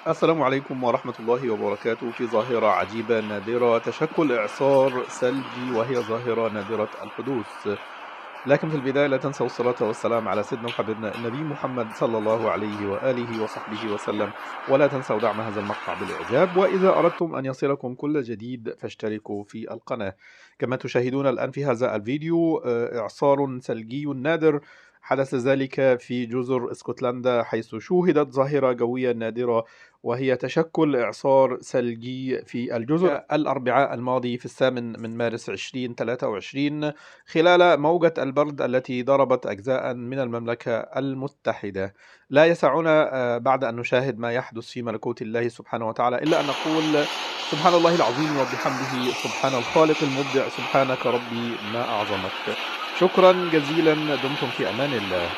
السلام عليكم ورحمة الله وبركاته. في ظاهرة عجيبة نادرة، تشكل إعصار ثلجي، وهي ظاهرة نادرة الحدوث. لكن في البداية لا تنسوا الصلاة والسلام على سيدنا وحبيبنا النبي محمد صلى الله عليه وآله وصحبه وسلم. ولا تنسوا دعم هذا المقطع بالإعجاب، وإذا أردتم أن يصلكم كل جديد فاشتركوا في القناة. كما تشاهدون الآن في هذا الفيديو إعصار ثلجي نادر حدث ذلك في جزر اسكتلندا، حيث شوهدت ظاهرة جوية نادرة، وهي تشكل إعصار ثلجي في الجزر الأربعاء الماضي في 8 مارس 2023، خلال موجة البرد التي ضربت أجزاء من المملكة المتحدة. لا يسعنا بعد أن نشاهد ما يحدث في ملكوت الله سبحانه وتعالى إلا أن نقول سبحان الله العظيم وبحمده، سبحان الخالق المبدع، سبحانك ربي ما أعظمك. شكرا جزيلا، دمتم في أمان الله.